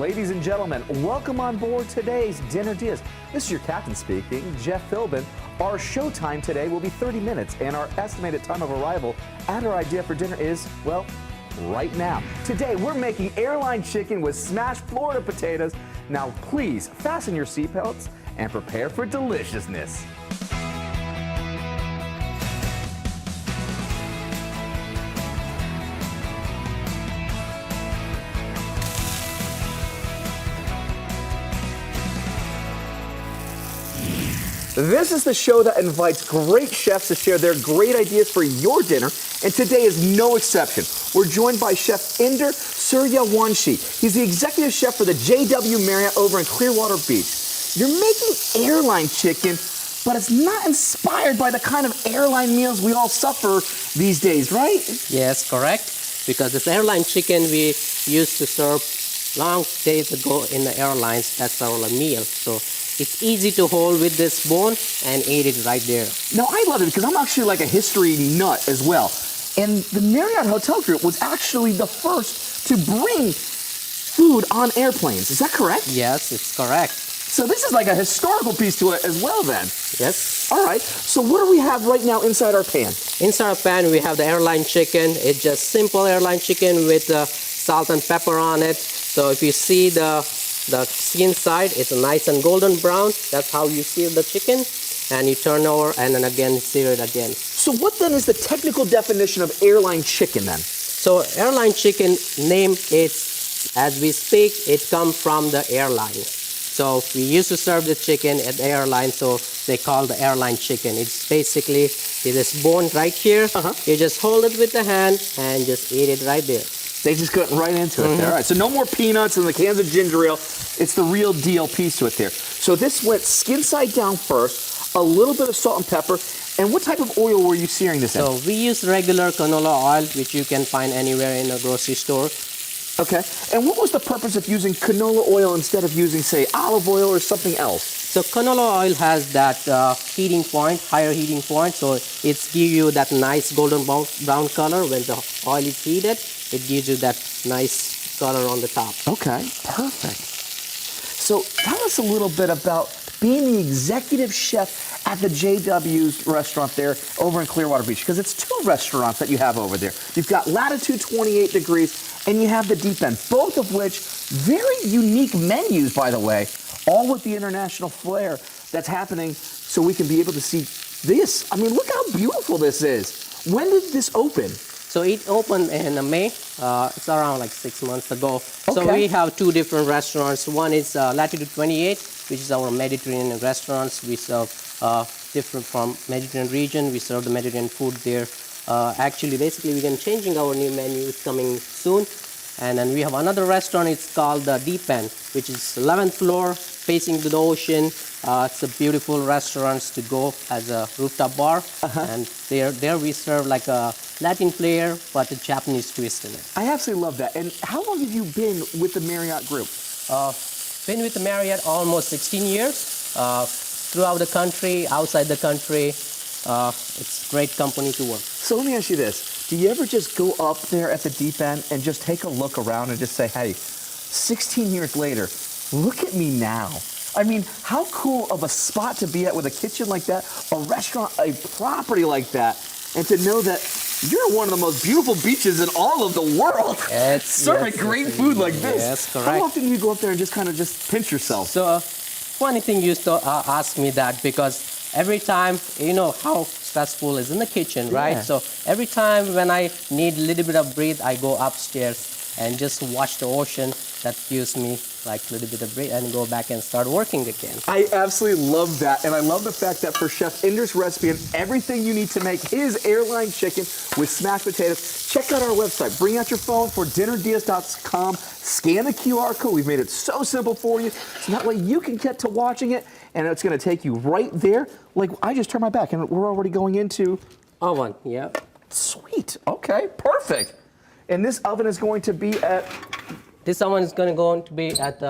Ladies and gentlemen, welcome on board today's Dinner DeeAs. This is your captain speaking, Jeff Philbin. Our show time today will be 30 minutes, and our estimated time of arrival and our idea for dinner is, well, right now. Today, we're making airline chicken with smashed Florida potatoes. Now, please fasten your seatbelts and prepare for deliciousness. This is the show that invites great chefs to share their great ideas for your dinner, and today is no exception. We're joined by Chef Inder Suryawanshi. He's the executive chef for the JW Marriott over in Clearwater Beach. You're making airline chicken, but it's not inspired by the kind of airline meals we all suffer these days, right? Yes, correct. Because this airline chicken we used to serve long days ago in the airlines. That's our meal. So it's easy to hold with this bone and eat it right there. Now, I love it because I'm actually like a history nut as well. And the Marriott Hotel Group was actually the first to bring food on airplanes. Is that correct? Yes, it's correct. So this is like a historical piece to it as well then. Yes. All right. So what do we have right now inside our pan? Inside our pan, we have the airline chicken. It's just simple airline chicken with salt and pepper on it. So if you see the skin side, it's a nice and golden brown. That's how you sear the chicken. And you turn over and then again sear it again. So what then is the technical definition of airline chicken then? So airline chicken name is, as we speak, it comes from the airline. So we used to serve the chicken at the airline, so they call the airline chicken. It's basically this bone right here. You just hold it with the hand and just eat it right there. They just got right into it there. All right, so no more peanuts and the cans of ginger ale. It's the real deal piece to it there. So this went skin side down first, a little bit of salt and pepper. And what type of oil were you searing this in? So we use regular canola oil, which you can find anywhere in a grocery store. Okay. And what was the purpose of using canola oil instead of using, say, olive oil or something else? So canola oil has that heating point, higher heating point. So it's give you that nice golden brown color when the oil is heated. It gives you that nice color on the top. Okay, perfect. So tell us a little bit about being the executive chef at the JW's restaurant there over in Clearwater Beach, because it's two restaurants that you have over there. You've got Latitude 28 Degrees and you have the Deep End, both of which very unique menus, by the way, all with the international flair that's happening so we can be able to see this. I mean, look how beautiful this is. When did this open? So it opened in May. It's around like 6 months ago. Okay. So we have two different restaurants. One is Latitude 28, which is our Mediterranean restaurants. We serve different from Mediterranean region. We serve the Mediterranean food there. Actually, basically, we're changing our new menu. It's coming soon. And then we have another restaurant. It's called the Deep End, which is 11th floor, facing to the ocean. It's a beautiful restaurant to go as a rooftop bar. And there we serve like a Latin flair, but a Japanese twist in it. I absolutely love that. And how long have you been with the Marriott Group? Been with the Marriott almost 16 years. Throughout the country, outside the country. It's a great company to work. So let me ask you this. Do you ever just go up there at the Deep End and just take a look around and just say, hey, 16 years later, look at me now. I mean, how cool of a spot to be at with a kitchen like that, a restaurant, a property like that, and to know that you're one of the most beautiful beaches in all of the world. Serving great food like this. Yes, correct. How often do you go up there and just kind of just pinch yourself? So, funny thing you used to ask me that, because every time, you know how stressful is in the kitchen, right? Yeah. So every time when I need a little bit of breathe, I go upstairs and just watch the ocean. That gives me like a little bit of breathe and go back and start working again. I absolutely love that. And I love the fact that for Chef Inder's recipe and everything you need to make his airline chicken with smashed potatoes, check out our website. Bring out your phone for dinnerdeeas.com. Scan the QR code. We've made it so simple for you. So that way you can get to watching it and it's going to take you right there. Like I just turned my back and we're already going into Oven, yeah. Sweet. Okay, perfect. And this oven is going to be at... This oven is going to be at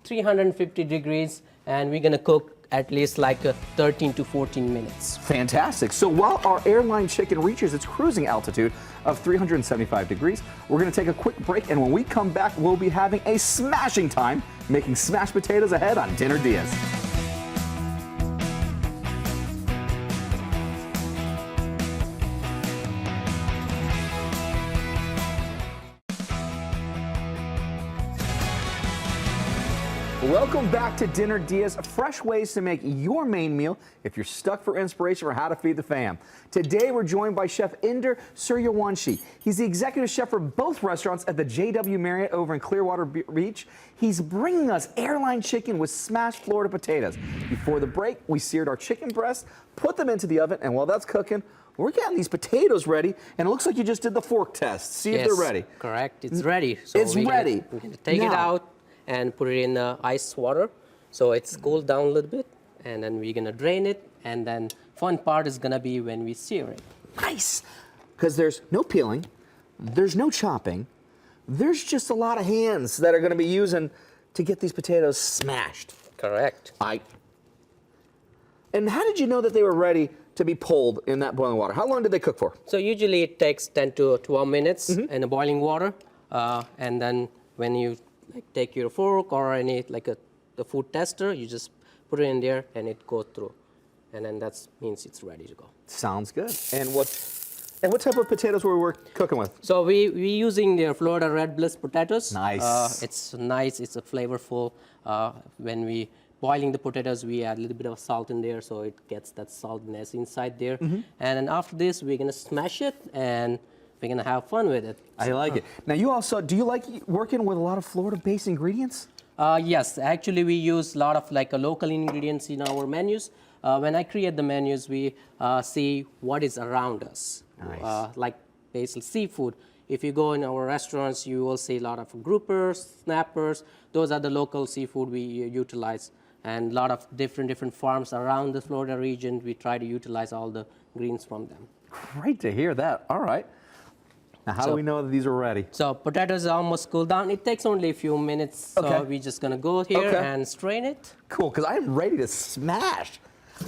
350 degrees, and we're going to cook at least like 13 to 14 minutes. Fantastic. So while our airline chicken reaches its cruising altitude of 375 degrees, we're going to take a quick break, and when we come back, we'll be having a smashing time making smashed potatoes ahead on Dinner DeeAs. Welcome back to Dinner DeeAs, fresh ways to make your main meal if you're stuck for inspiration for how to feed the fam. Today we're joined by Chef Inder Suryawanshi. He's the executive chef for both restaurants at the JW Marriott over in Clearwater Beach. He's bringing us airline chicken with smashed Florida potatoes. Before the break, we seared our chicken breasts, put them into the oven, and while that's cooking, we're getting these potatoes ready, and it looks like you just did the fork test. See if they're ready. Correct, it's ready. So it's ready. We're gonna take it out and put it in ice water so it's cooled down a little bit, and then we're gonna drain it, and then fun part is gonna be when we sear it. Nice, because there's no peeling, there's no chopping, there's just a lot of hands that are gonna be using to get these potatoes smashed. Correct. And how did you know that they were ready to be pulled in that boiling water? How long did they cook for? So usually it takes 10 to 12 minutes in the boiling water, and then when you take your fork or any the food tester, you just put it in there and it goes through, and then that means it's ready to go. Sounds good. And what type of potatoes were we cooking with? So we using the Florida Red Bliss potatoes. Nice. It's nice. It's a flavorful. When we boiling the potatoes, we add a little bit of salt in there, so it gets that saltiness inside there. And then after this, we're gonna smash it and we're gonna have fun with it. I like it. Now you also, do you like working with a lot of Florida-based ingredients? Yes, actually we use a lot of local ingredients in our menus. When I create the menus, we see what is around us. Nice. Like basically seafood. If you go in our restaurants, you will see a lot of groupers, snappers. Those are the local seafood we utilize. And a lot of different farms around the Florida region, we try to utilize all the greens from them. Great to hear that. All right. Now, how do we know that these are ready? So potatoes are almost cooled down. It takes only a few minutes. So we're just gonna go here and strain it. Cool, because I am ready to smash.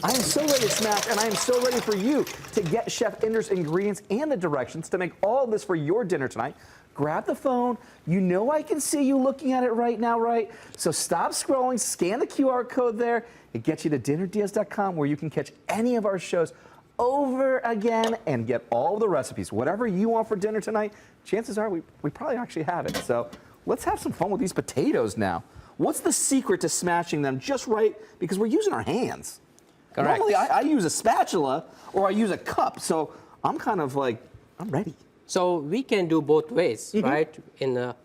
I am so ready to smash, and I am so ready for you to get Chef Inder's ingredients and the directions to make all of this for your dinner tonight. Grab the phone. You know I can see you looking at it right now, right? So stop scrolling, scan the QR code there. It gets you to dinnerdeas.com, where you can catch any of our shows over again and get all the recipes. Whatever you want for dinner tonight, chances are we probably actually have it. So let's have some fun with these potatoes now. What's the secret to smashing them just right? Because we're using our hands. Correct. Normally I use a spatula or I use a cup, so I'm kind of like, I'm ready. So we can do both ways, right?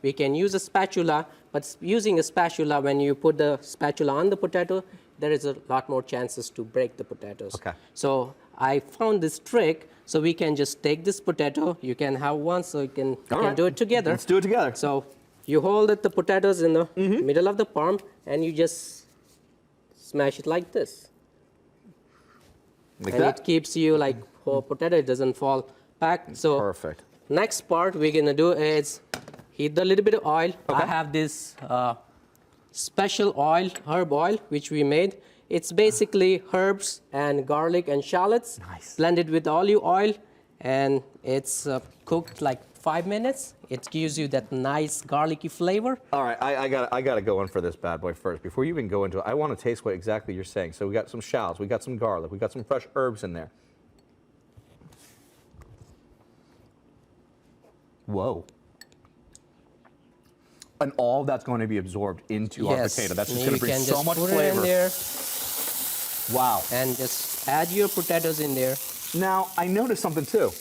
We can use a spatula, but using a spatula, when you put the spatula on the potato, there is a lot more chances to break the potatoes. Okay. So I found this trick, so we can just take this potato. You can have one, so you can do it together. Let's do it together. So you hold the potatoes in the middle of the palm, and you just smash it like this. Like and that? it keeps you whole potato, it doesn't fall back. So perfect. Next part we're gonna do is heat a little bit of oil. I have this special oil, herb oil, which we made. It's basically herbs and garlic and shallots blended with olive oil, and it's cooked 5 minutes. It gives you that nice garlicky flavor. All right, I got to go in for this bad boy first. Before you even go into it, I want to taste what exactly you're saying. So we got some shallots, we got some garlic, we got some fresh herbs in there. Whoa. And all that's going to be absorbed into our potato. That's just going to bring so much flavor. In there. Wow. And just add your potatoes in there. Now, I noticed something too.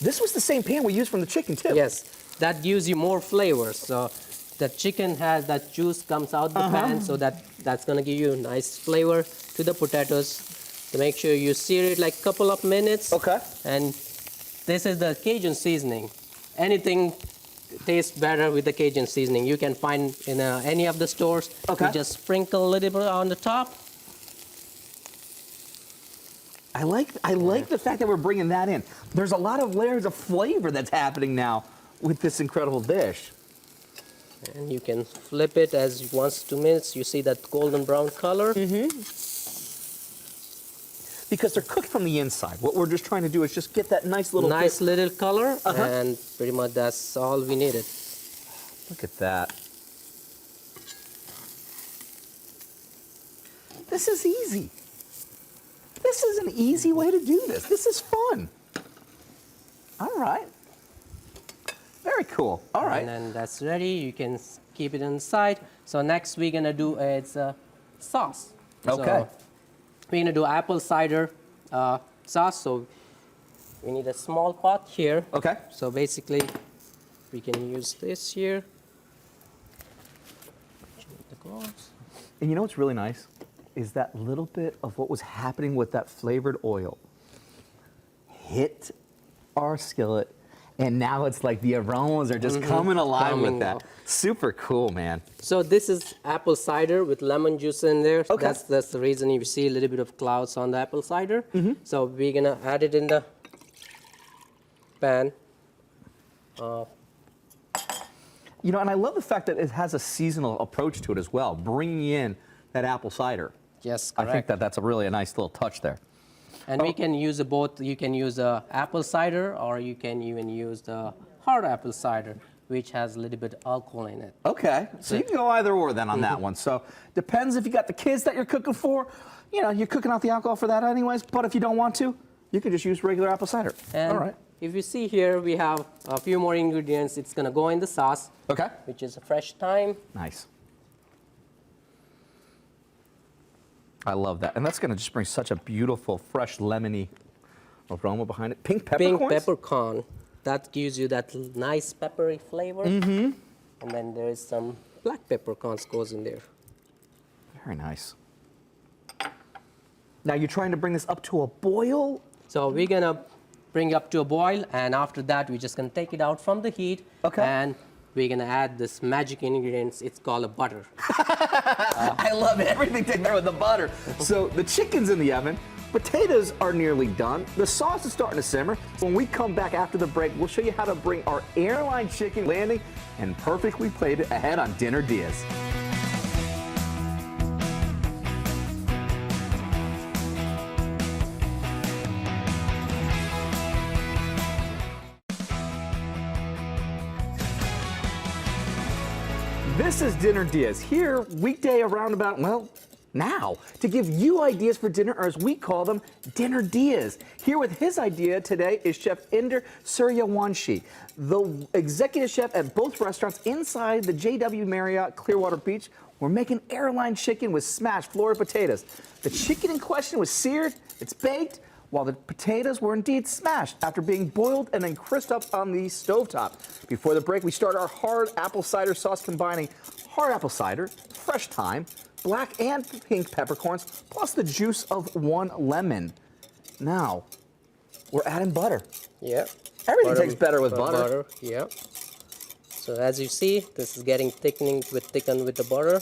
This was the same pan we used from the chicken too. Yes, that gives you more flavors. So the chicken has that juice comes out the pan, so that's gonna give you a nice flavor to the potatoes. To make sure you sear it a couple of minutes. Okay. And this is the Cajun seasoning. Anything tastes better with the Cajun seasoning. You can find in any of the stores. Okay. You just sprinkle a little bit on the top. I like the fact that we're bringing that in. There's a lot of layers of flavor that's happening now with this incredible dish. And you can flip it as once 2 minutes. You see that golden brown color. because they're cooked from the inside. What we're just trying to do is just get that nice little little color, and pretty much that's all we needed. Look at that. This is easy. This is an easy way to do this. This is fun. All right. Very cool. All right. And then that's ready. You can keep it inside. So next we're gonna do is sauce. Okay. So we're gonna do apple cider sauce. So we need a small pot here. Okay. So basically, we can use this here. Change the gloves. And you know what's really nice? Is that little bit of what was happening with that flavored oil hit our skillet, and now it's like the aromas are just coming alive with that. Super cool, man. So this is apple cider with lemon juice in there. Okay. That's the reason you see a little bit of clouds on the apple cider. So we're gonna add it in the pan. You know, and I love the fact that it has a seasonal approach to it as well, bringing in that apple cider. Yes, correct. I think that that's a really nice little touch there. And we can use both. You can use apple cider, or you can even use the hard apple cider, which has a little bit of alcohol in it. Okay, so you can go either or then on that one. So depends if you got the kids that you're cooking for. You know, you're cooking out the alcohol for that anyways. But if you don't want to, you can just use regular apple cider. And all right. if you see here, we have a few more ingredients. It's gonna go in the sauce, Okay. which is a fresh thyme. Nice. I love that. And that's going to just bring such a beautiful, fresh, lemony aroma behind it. Pink peppercorns? Pink peppercorn. That gives you that nice peppery flavor. And then there is some black peppercorns goes in there. Very nice. Now you're trying to bring this up to a boil? So we're gonna bring it up to a boil, and after that we're just gonna take it out from the heat. Okay. And we're gonna add this magic ingredients. It's called a butter. I love everything in there with the butter. So the chicken's in the oven. Potatoes are nearly done. The sauce is starting to simmer. When we come back after the break, we'll show you how to bring our airline chicken landing and perfectly plated ahead on Dinner DeeAs. This is Dinner DeeAs, here weekday around about, well, now, to give you ideas for dinner, or as we call them, Dinner DeeAs. Here with his idea today is Chef Inder Suryawanshi, the executive chef at both restaurants inside the JW Marriott Clearwater Beach. We're making airline chicken with smashed Florida potatoes. The chicken in question was seared, it's baked, while the potatoes were indeed smashed after being boiled and then crisped up on the stovetop. Before the break, we start our hard apple cider sauce combining hard apple cider, fresh thyme, black and pink peppercorns, plus the juice of 1 lemon. Now, we're adding butter. Yep. Everything tastes better with butter. Yep. So as you see, this is getting thickened with the butter.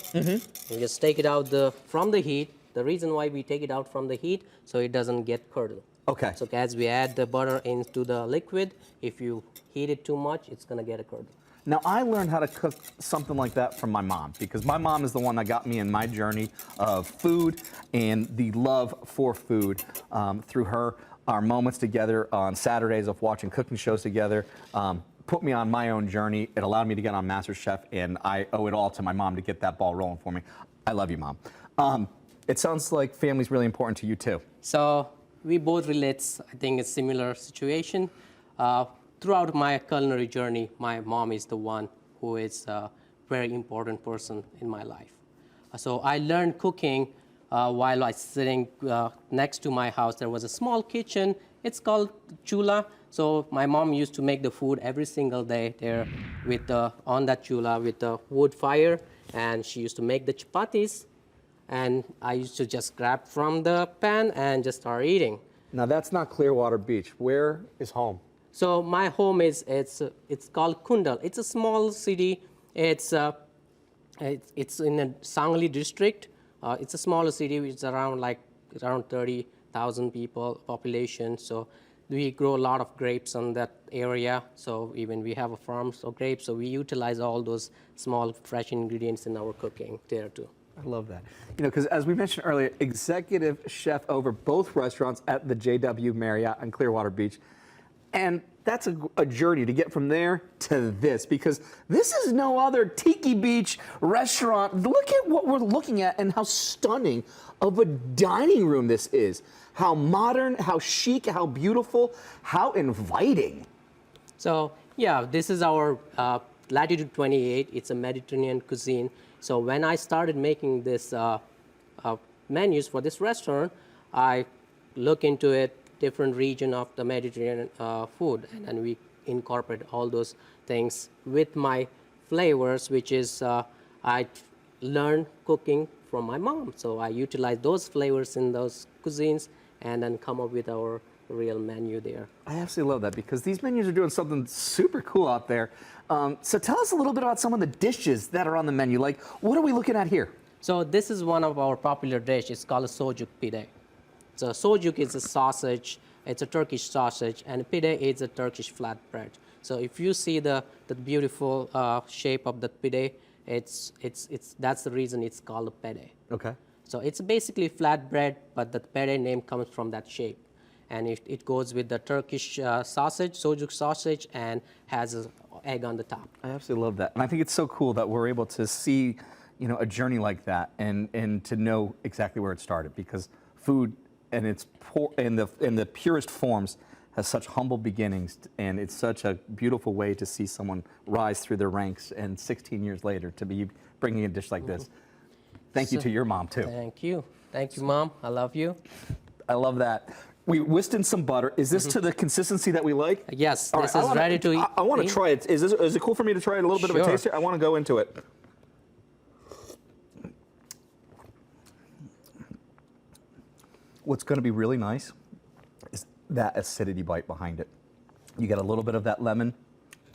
We just take it out from the heat. The reason why we take it out from the heat, so it doesn't get curdled. Okay. So as we add the butter into the liquid, if you heat it too much, it's gonna get a curdle. Now, I learned how to cook something like that from my mom, because my mom is the one that got me in my journey of food and the love for food through her. Our moments together on Saturdays of watching cooking shows together put me on my own journey. It allowed me to get on MasterChef, and I owe it all to my mom to get that ball rolling for me. I love you, Mom. It sounds like family's really important to you, too. So we both relate, I think, a similar situation. Throughout my culinary journey, my mom is the one who is a very important person in my life. So I learned cooking while I was sitting next to my house. There was a small kitchen. It's called chula. So my mom used to make the food every single day there on that chula with the wood fire. And she used to make the chapatis. And I used to just grab from the pan and just start eating. Now, that's not Clearwater Beach. Where is home? So my home it's called Kundal. It's a small city. It's in the Sangli district. It's a smaller city. It's around 30,000 people population. So we grow a lot of grapes on that area. So even we have a farm of grapes. So we utilize all those small fresh ingredients in our cooking there too. I love that. You know, because as we mentioned earlier, executive chef over both restaurants at the JW Marriott on Clearwater Beach. And that's a journey to get from there to this, because this is no other Tiki Beach restaurant. Look at what we're looking at and how stunning of a dining room this is. How modern, how chic, how beautiful, how inviting. So yeah, this is our Latitude 28. It's a Mediterranean cuisine. So when I started making this menus for this restaurant, I look into it, different region of the Mediterranean food, and then we incorporate all those things with my flavors, which is I learned cooking from my mom. So I utilize those flavors in those cuisines and then come up with our real menu there. I absolutely love that, because these menus are doing something super cool out there. So tell us a little bit about some of the dishes that are on the menu. Like, what are we looking at here? So this is one of our popular dishes. It's called a sucuk pide. So sucuk is a sausage. It's a Turkish sausage, and pide is a Turkish flatbread. So if you see the beautiful shape of the pide, that's the reason it's called a pide. Okay. So it's basically flatbread, but the pide name comes from that shape. And it goes with the Turkish sausage, sucuk sausage, and has an egg on the top. I absolutely love that. And I think it's so cool that we're able to see, you know, a journey like that and to know exactly where it started, because food and its in the purest forms has such humble beginnings, and it's such a beautiful way to see someone rise through their ranks and 16 years later to be bringing a dish like this. Thank you to your mom too. Thank you. Thank you, Mom. I love you. I love that. We whisked in some butter. Is this to the consistency that we like? Yes, All this right, is ready to eat. I want to try it. Is it cool for me to try it a little bit of a Sure. taste here? I want to go into it. What's going to be really nice is that acidity bite behind it. You get a little bit of that lemon.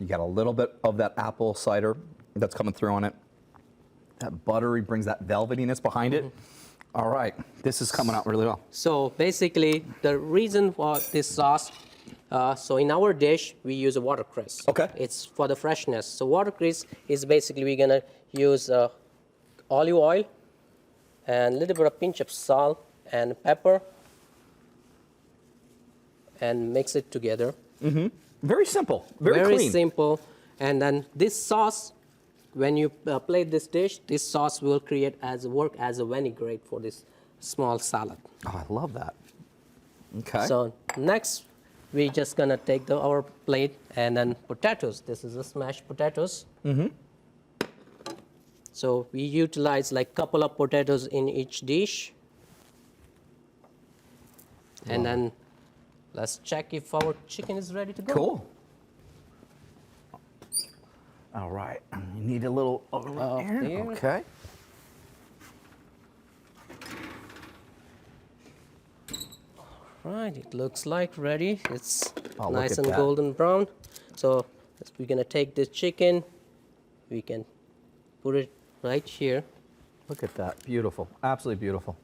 You got a little bit of that apple cider that's coming through on it. That buttery brings that velvetiness behind it. All right, this is coming out really well. So basically, the reason for this sauce, so in our dish, we use a watercress. Okay. It's for the freshness. So watercress is basically we're gonna use olive oil and a little bit of pinch of salt and pepper and mix it together. Very simple, very clean. Simple. And then this sauce, when you plate this dish, this sauce will work as a vinaigrette for this small salad. Oh, I love that. Okay. So next, we're just gonna take our plate and then potatoes. This is the smashed potatoes. So we utilize like couple of potatoes in each dish. And then let's check if our chicken is ready to go. Cool. All right, you need a little over here. here. Okay. Right, it looks like ready. It's Oh, look nice at and that. golden brown. So we're gonna take this chicken. We can put it right here. Look at that, beautiful, absolutely beautiful.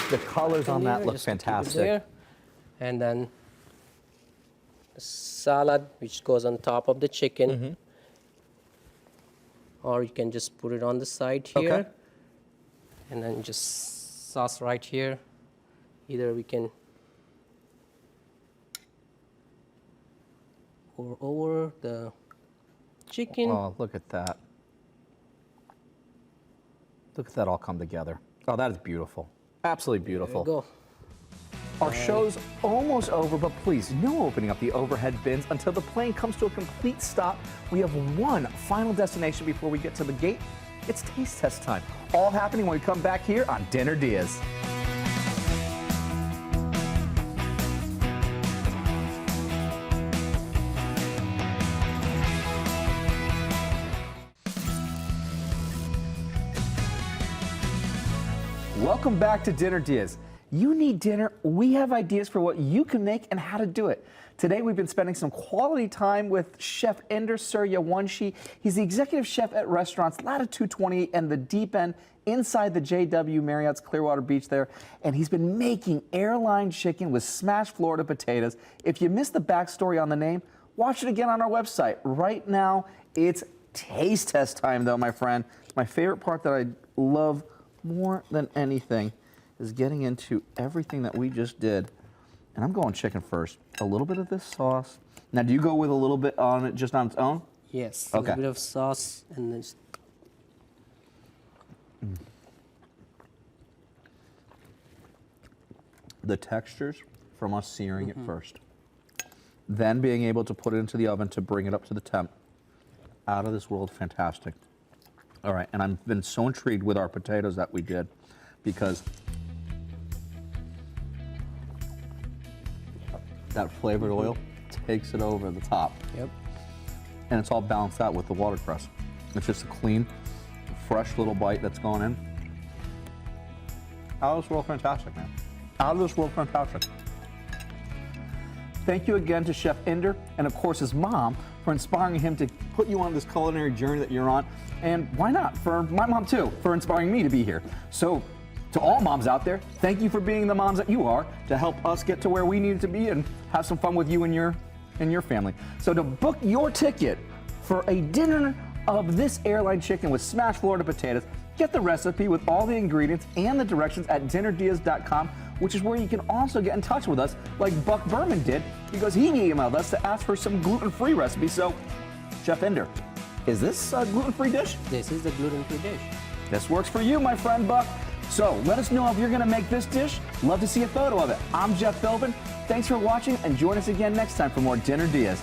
The colors on that Here, look just keep it fantastic. there. And then salad, which goes on top of the chicken. Or you can just put it on the side here. Okay. And then just sauce right here. Either we can pour over the chicken. Oh, look at that. Look at that all come together. Oh, that is beautiful. Absolutely There beautiful. we go. Our show's almost over, but please, no opening up the overhead bins until the plane comes to a complete stop. We have one final destination before we get to the gate. It's taste test time. All happening when we come back here on Dinner DeeAs. Welcome back to Dinner DeeAs. You need dinner, we have ideas for what you can make and how to do it. Today we've been spending some quality time with Chef Ender Suryawanshi. He's the executive chef at restaurants Latitude 28 and the Deep End inside the JW Marriott's Clearwater Beach there. And he's been making airline chicken with smashed Florida potatoes. If you missed the backstory on the name, watch it again on our website. Right now, it's taste test time, though, my friend. My favorite part that I love more than anything is getting into everything that we just did. And I'm going chicken first. A little bit of this sauce. Now, do you go with a little bit on it just on its own? Yes. Okay. A little bit of sauce and then. The textures from us searing it first. Then being able to put it into the oven to bring it up to the temp. Out of this world, fantastic. All right, and I've been so intrigued with our potatoes that we did because that flavored oil takes it over the top. Yep. And it's all balanced out with the watercress. It's just a clean, fresh little bite that's going in. Out of this world, fantastic, man. Out of this world, fantastic. Thank you again to Chef Ender and, of course, his mom for inspiring him to put you on this culinary journey that you're on. And why not? For my mom, too, for inspiring me to be here. So, to all moms out there, thank you for being the moms that you are to help us get to where we need to be and have some fun with you and your family. So, to book your ticket for a dinner of this airline chicken with smashed Florida potatoes, get the recipe with all the ingredients and the directions at dinnerdeas.com, which is where you can also get in touch with us like Buck Berman did because he emailed us to ask for some gluten-free recipes. So, Chef Ender, is this a gluten-free dish? This is the gluten-free dish. This works for you, my friend Buck. So let us know if you're gonna make this dish. Love to see a photo of it. I'm Jeff Philbin. Thanks for watching and join us again next time for more Dinner Diaz.